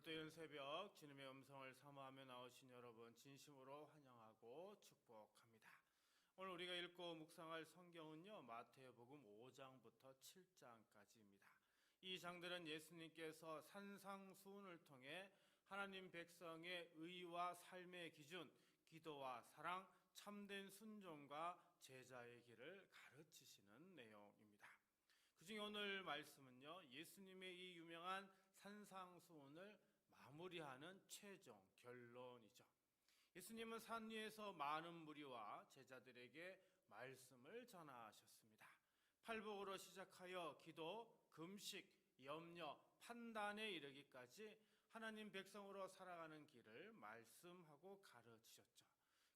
오늘도 이런 새벽 주님의 음성을 사모하며 나오신 여러분 진심으로 환영하고 축복합니다. 오늘 우리가 읽고 묵상할 성경은요, 마태복음 5장부터 7장까지입니다. 이 장들은 예수님께서 산상수훈을 통해 하나님 백성의 의와 삶의 기준, 기도와 사랑, 참된 순종과 제자의 길을 가르치시는 내용입니다. 그중에 오늘 말씀은요, 예수님의 이 유명한 산상수훈을 마무리하는 최종 결론이죠. 예수님은 산 위에서 많은 무리와 제자들에게 말씀을 전하셨습니다. 팔복으로 시작하여 기도, 금식, 염려, 판단에 이르기까지 하나님 백성으로 살아가는 길을 말씀하고 가르치셨죠.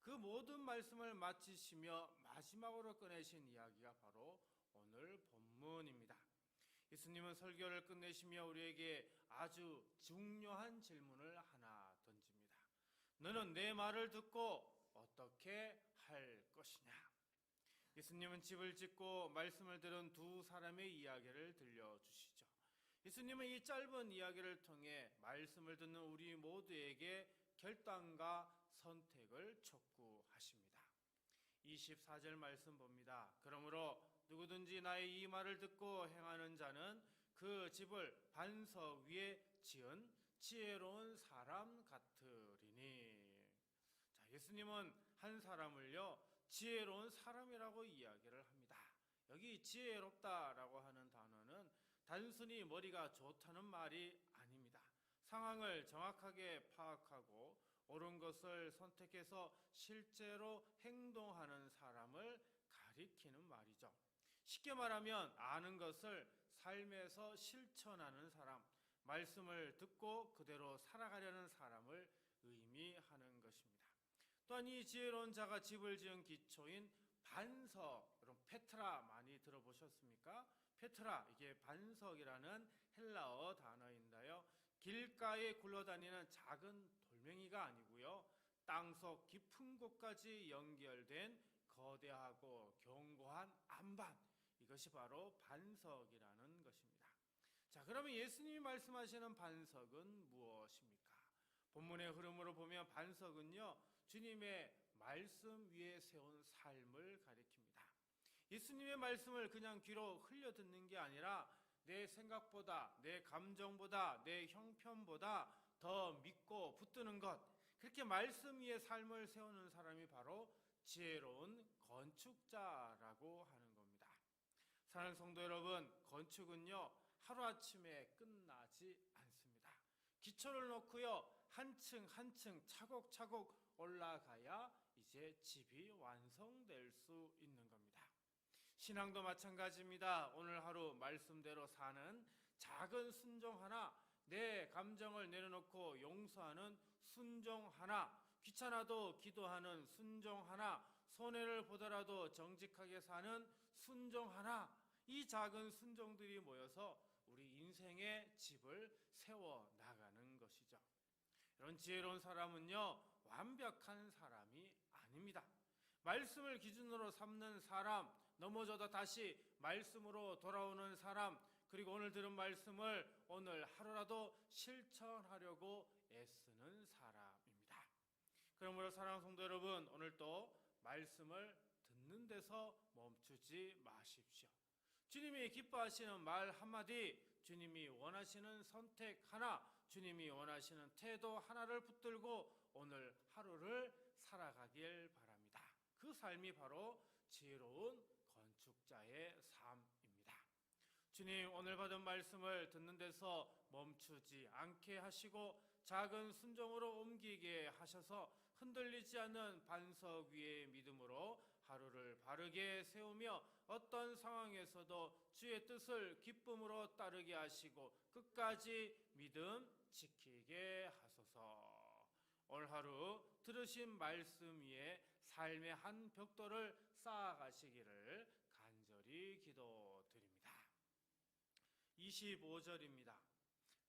그 모든 말씀을 마치시며 마지막으로 꺼내신 이야기가 바로 오늘 본문입니다. 예수님은 설교를 끝내시며 우리에게 아주 중요한 질문을 하나 던집니다. 너는 내 말을 듣고 어떻게 할 것이냐? 예수님은 집을 짓고 말씀을 들은 두 사람의 이야기를 들려주시죠. 예수님은 이 짧은 이야기를 통해 말씀을 듣는 우리 모두에게 결단과 선택을 촉구하십니다. 24절 말씀 봅니다. 그러므로 누구든지 나의 이 말을 듣고 행하는 자는 그 집을 반석 위에 지은 지혜로운 사람 같으리니. 자, 예수님은 한 사람을요, 지혜로운 사람이라고 이야기를 합니다. 여기 지혜롭다라고 하는 단어는 단순히 머리가 좋다는 말이 아닙니다. 상황을 정확하게 파악하고 옳은 것을 선택해서 실제로 행동하는 사람을 가리키는 말이죠. 쉽게 말하면 아는 것을 삶에서 실천하는 사람, 말씀을 듣고 그대로 살아가려는 사람을 의미하는 것입니다. 또한 이 지혜로운 자가 집을 지은 기초인 반석, 여러분 페트라 많이 들어보셨습니까? 페트라, 이게 반석이라는 헬라어 단어인데요, 길가에 굴러다니는 작은 돌멩이가 아니고요, 땅속 깊은 곳까지 연결된 거대하고 견고한 안반, 이것이 바로 반석이라는 것입니다. 자, 그러면 예수님이 말씀하시는 반석은 무엇입니까? 본문의 흐름으로 보면 반석은요, 주님의 말씀 위에 세운 삶을 가리킵니다. 예수님의 말씀을 그냥 귀로 흘려 듣는 게 아니라 내 생각보다, 내 감정보다, 내 형편보다 더 믿고 붙드는 것, 그렇게 말씀 위에 삶을 세우는 사람이 바로 지혜로운 건축자라고 하는 겁니다. 사랑하는 성도 여러분, 건축은요, 하루아침에 끝나지 않습니다. 기초를 놓고요, 한층 한층 차곡차곡 올라가야 이제 집이 완성될 수 있는 겁니다. 신앙도 마찬가지입니다. 오늘 하루 말씀대로 사는 작은 순종 하나, 내 감정을 내려놓고 용서하는 순종 하나, 귀찮아도 기도하는 순종 하나, 손해를 보더라도 정직하게 사는 순종 하나, 이 작은 순종들이 모여서 우리 인생의 집을 세워 나가는 것이죠. 이런 지혜로운 사람은요, 완벽한 사람이 아닙니다. 말씀을 기준으로 삼는 사람, 넘어져도 다시 말씀으로 돌아오는 사람, 그리고 오늘 들은 말씀을 오늘 하루라도 실천하려고 애쓰는 사람입니다. 그러므로 사랑하는 성도 여러분, 오늘도 말씀을 듣는 데서 멈추지 마십시오. 주님이 기뻐하시는 말 한마디, 주님이 원하시는 선택 하나, 주님이 원하시는 태도 하나를 붙들고 오늘 하루를 살아가길 바랍니다. 그 삶이 바로 지혜로운 건축자의 삶입니다. 주님, 오늘 받은 말씀을 듣는 데서 멈추지 않게 하시고 작은 순종으로 옮기게 하셔서 흔들리지 않는 반석 위의 믿음으로 하루를 바르게 세우며 어떤 상황에서도 주의 뜻을 기쁨으로 따르게 하시고 끝까지 믿음 지키게 하소서. 오늘 하루 들으신 말씀 위에 삶의 한 벽돌을 쌓아가시기를 간절히 기도드립니다. 25절입니다.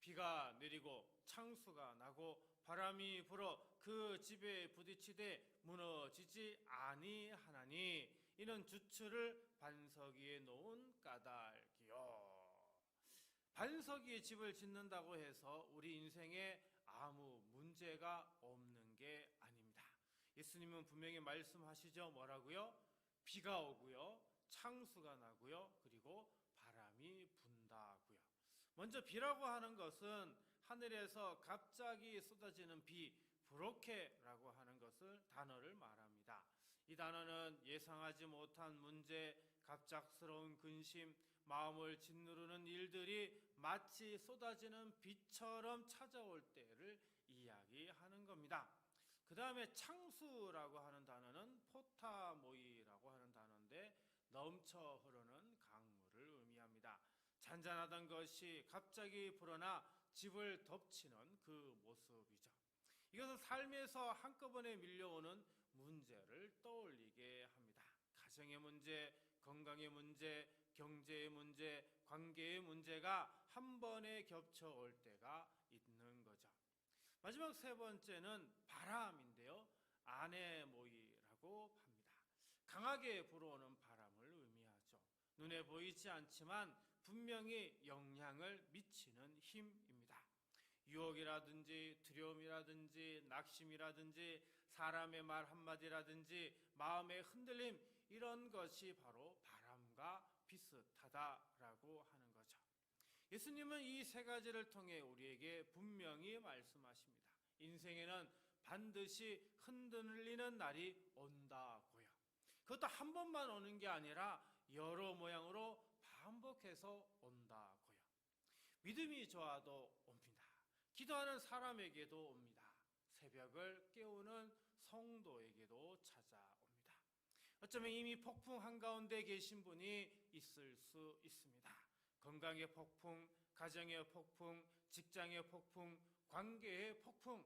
비가 내리고 창수가 나고 바람이 불어 그 집에 부딪히되 무너지지 아니하나니 이는 주추를 반석 위에 놓은 까닭이요. 반석이 집을 짓는다고 해서 우리 인생에 아무 문제가 없는 게 아닙니다. 예수님은 분명히 말씀하시죠. 뭐라고요? 비가 오고요, 창수가 나고요, 그리고 바람이 분다고요. 먼저 비라고 하는 것은 하늘에서 갑자기 쏟아지는 비, 브로케라고 하는 것을 단어를 말합니다. 이 단어는 예상하지 못한 문제, 갑작스러운 근심, 마음을 짓누르는 일들이 마치 쏟아지는 비처럼 찾아올 때를 이야기하는 겁니다. 그 다음에 창수라고 하는 단어는 포타모이라고 하는 단어인데 넘쳐 흐르는 강물을 의미합니다. 잔잔하던 것이 갑자기 불어나 집을 덮치는 그 모습이죠. 이것은 삶에서 한꺼번에 밀려오는 문제를 떠올리게 합니다. 가정의 문제, 건강의 문제, 경제의 문제, 관계의 문제가 한 번에 겹쳐올 때가 있는 거죠. 마지막 세 번째는 바람인데요, 아네모이라고 합니다. 강하게 불어오는 바람을 의미하죠. 눈에 보이지 않지만 분명히 영향을 미치는 힘입니다. 유혹이라든지 두려움이라든지 낙심이라든지 사람의 말 한마디라든지 마음의 흔들림, 이런 것이 바로 바람과 비슷하다라고 하는 거죠. 예수님은 이 세 가지를 통해 우리에게 분명히 말씀하십니다. 인생에는 반드시 흔들리는 날이 온다고요. 그것도 한 번만 오는 게 아니라 여러 모양으로 반복해서 온다고요. 믿음이 좋아도 옵니다. 기도하는 사람에게도 옵니다. 새벽을 깨우는 성도에게도 찾아옵니다. 어쩌면 이미 폭풍 한가운데 계신 분이 있을 수 있습니다. 건강의 폭풍, 가정의 폭풍, 직장의 폭풍, 관계의 폭풍.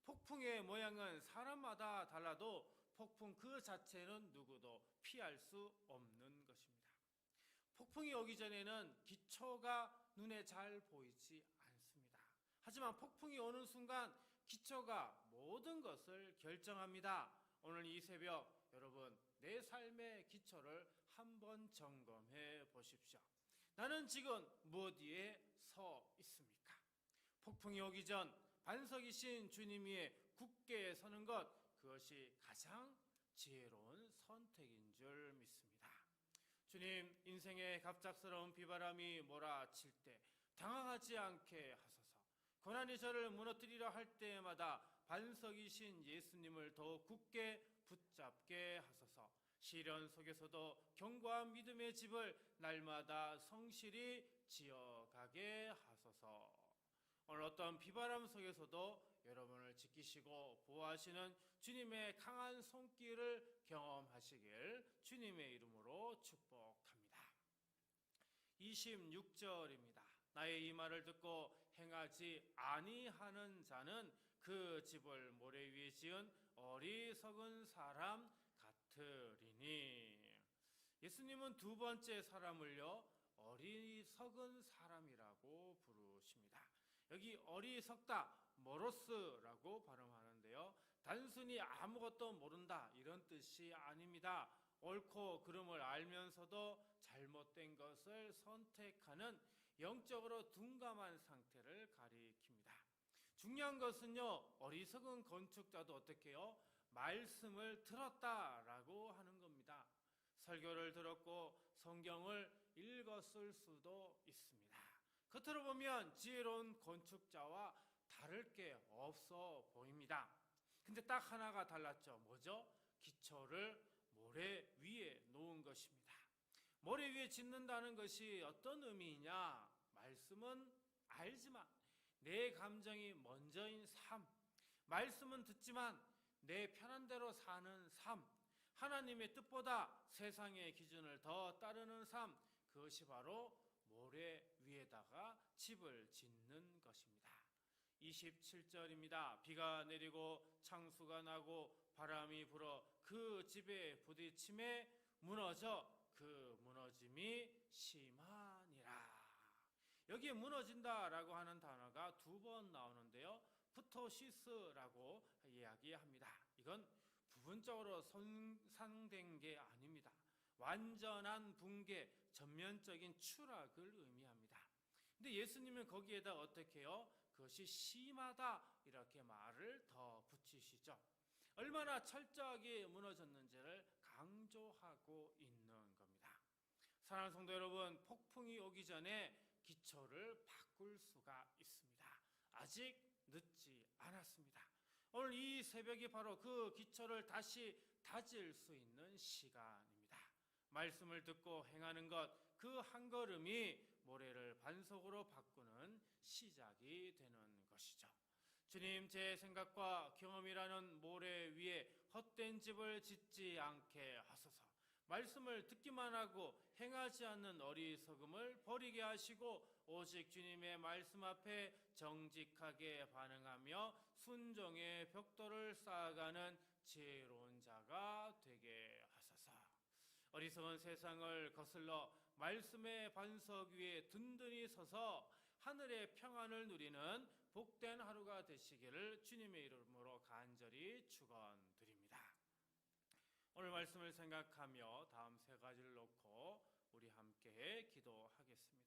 폭풍의 모양은 사람마다 달라도 폭풍 그 자체는 누구도 피할 수 없는 것입니다. 폭풍이 오기 전에는 기초가 눈에 잘 보이지 않습니다. 하지만 폭풍이 오는 순간 기초가 모든 것을 결정합니다. 오늘 이 새벽 여러분, 내 삶의 기초를 한번 점검해 보십시오. 나는 지금 무엇 위에 서 있습니까? 폭풍이 오기 전 반석이신 주님 위에 굳게 서는 것, 그것이 가장 지혜로운 선택인 줄 믿습니다. 주님, 인생의 갑작스러운 비바람이 몰아칠 때 당황하지 않게 하소서. 고난이 저를 무너뜨리려 할 때마다 반석이신 예수님을 더욱 굳게 붙잡게 하소서. 시련 속에서도 견고한 믿음의 집을 날마다 성실히 지어가게 하소서. 오늘 어떤 비바람 속에서도 여러분을 지키시고 보호하시는 주님의 강한 손길을 경험하시길 주님의 이름으로 축복합니다. 26절입니다. 나의 이 말을 듣고 행하지 아니하는 자는 그 집을 모래 위에 지은 어리석은 사람 같으리니. 예수님은 두 번째 사람을요, 어리석은 사람이라고 부르십니다. 여기 어리석다, 모로스라고 발음하는데요, 단순히 아무것도 모른다 이런 뜻이 아닙니다. 옳고 그름을 알면서도 잘못된 것을 선택하는 영적으로 둔감한 상태를 가리킵니다. 중요한 것은요, 어리석은 건축자도 어떻게 해요? 말씀을 들었다라고 하는 겁니다. 설교를 들었고 성경을 읽었을 수도 있습니다. 겉으로 보면 지혜로운 건축자와 다를 게 없어 보입니다. 근데 딱 하나가 달랐죠. 뭐죠? 기초를 모래 위에 놓은 것입니다. 모래 위에 짓는다는 것이 어떤 의미이냐? 말씀은 알지만 내 감정이 먼저인 삶, 말씀은 듣지만 내 편한 대로 사는 삶, 하나님의 뜻보다 세상의 기준을 더 따르는 삶, 그것이 바로 모래 위에다가 집을 짓는 것입니다. 27절입니다. 비가 내리고 창수가 나고 바람이 불어 그 집에 부딪힘에 무너져 그 무너짐이 심하니라. 여기에 무너진다라고 하는 단어가 두 번 나오는데요, 프토시스라고 이야기합니다. 이건 부분적으로 손상된 게 아닙니다. 완전한 붕괴, 전면적인 추락을 의미합니다. 근데 예수님은 거기에다 어떻게 해요? 그것이 심하다 이렇게 말을 더 붙이시죠. 얼마나 철저하게 무너졌는지를 강조하고 있는 겁니다. 사랑하는 성도 여러분, 폭풍이 오기 전에 기초를 바꿀 수가 있습니다. 아직 늦지 않았습니다. 오늘 이 새벽이 바로 그 기초를 다시 다질 수 있는 시간입니다. 말씀을 듣고 행하는 것, 그 한 걸음이 모래를 반석으로 바꾸는 시작이 되는 것이죠. 주님, 제 생각과 경험이라는 모래 위에 헛된 집을 짓지 않게 하소서. 말씀을 듣기만 하고 행하지 않는 어리석음을 버리게 하시고 오직 주님의 말씀 앞에 정직하게 반응하며 순종의 벽돌을 쌓아가는 지혜로운 자가 되게 하소서. 어리석은 세상을 거슬러 말씀의 반석 위에 든든히 서서 하늘의 평안을 누리는 복된 하루가 되시기를 주님의 이름으로 간절히 축원드립니다. 오늘 말씀을 생각하며 다음 세 가지를 놓고 우리 함께 기도하겠습니다.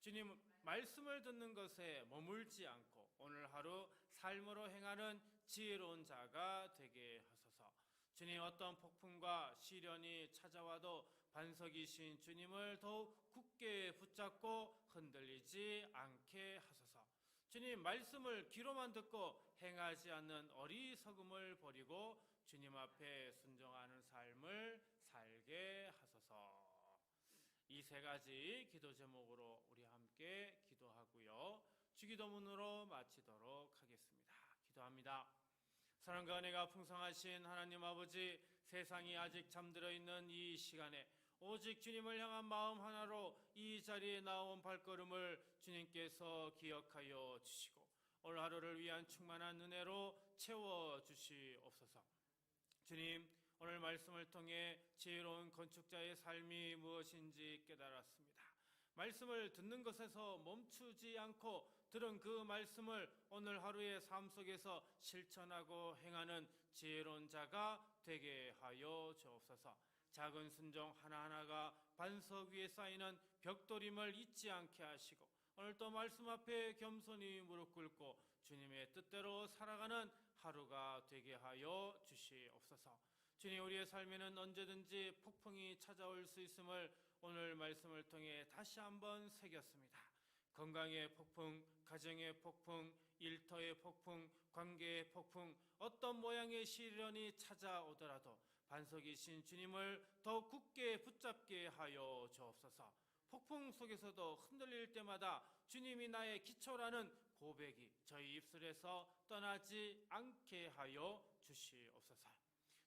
주님, 말씀을 듣는 것에 머물지 않고 오늘 하루 삶으로 행하는 지혜로운 자가 되게 하소서. 주님, 어떤 폭풍과 시련이 찾아와도 반석이신 주님을 더욱 굳게 붙잡고 흔들리지 않게 하소서. 주님, 말씀을 귀로만 듣고 행하지 않는 어리석음을 버리고 주님 앞에 순종하는 삶을 살게 하소서. 이 세 가지 기도 제목으로 우리 함께 기도하고요. 주기도문으로 마치도록 하겠습니다. 기도합니다. 사랑과 은혜가 풍성하신 하나님 아버지, 세상이 아직 잠들어 있는 이 시간에 오직 주님을 향한 마음 하나로 이 자리에 나온 발걸음을 주님께서 기억하여 주시고 오늘 하루를 위한 충만한 은혜로 채워주시옵소서. 주님, 오늘 말씀을 통해 지혜로운 건축자의 삶이 무엇인지 깨달았습니다. 말씀을 듣는 것에서 멈추지 않고 들은 그 말씀을 오늘 하루의 삶 속에서 실천하고 행하는 지혜로운 자가 되게 하여 주옵소서. 작은 순종 하나하나가 반석 위에 쌓이는 벽돌임을 잊지 않게 하시고 오늘 또 말씀 앞에 겸손히 무릎 꿇고 주님의 뜻대로 살아가는 하루가 되게 하여 주시옵소서. 주님, 우리의 삶에는 언제든지 폭풍이 찾아올 수 있음을 오늘 말씀을 통해 다시 한번 새겼습니다. 건강의 폭풍, 가정의 폭풍, 일터의 폭풍, 관계의 폭풍, 어떤 모양의 시련이 찾아오더라도 반석이신 주님을 더욱 굳게 붙잡게 하여 주옵소서. 폭풍 속에서도 흔들릴 때마다 주님이 나의 기초라는 고백이 저희 입술에서 떠나지 않게 하여 주시옵소서.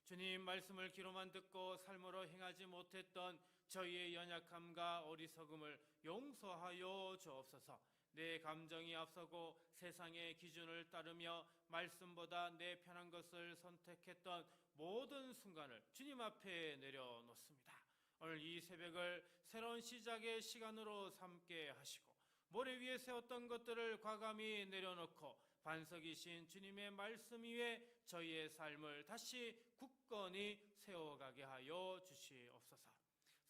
주님, 말씀을 귀로만 듣고 삶으로 행하지 못했던 저희의 연약함과 어리석음을 용서하여 주옵소서. 내 감정이 앞서고 세상의 기준을 따르며 말씀보다 내 편한 것을 선택했던 모든 순간을 주님 앞에 내려놓습니다. 오늘 이 새벽을 새로운 시작의 시간으로 삼게 하시고 모래 위에 세웠던 것들을 과감히 내려놓고 반석이신 주님의 말씀 위에 저희의 삶을 다시 굳건히 세워가게 하여 주시옵소서.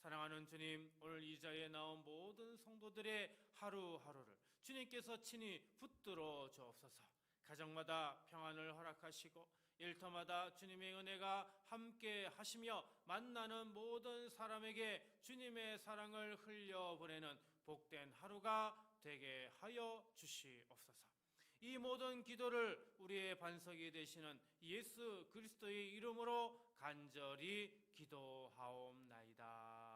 사랑하는 주님, 오늘 이 자리에 나온 모든 성도들의 하루하루를 주님께서 친히 붙들어 주옵소서. 가정마다 평안을 허락하시고 일터마다 주님의 은혜가 함께 하시며 만나는 모든 사람에게 주님의 사랑을 흘려보내는 복된 하루가 되게 하여 주시옵소서. 이 모든 기도를 우리의 반석이 되시는 예수 그리스도의 이름으로 간절히 기도하옵나이다.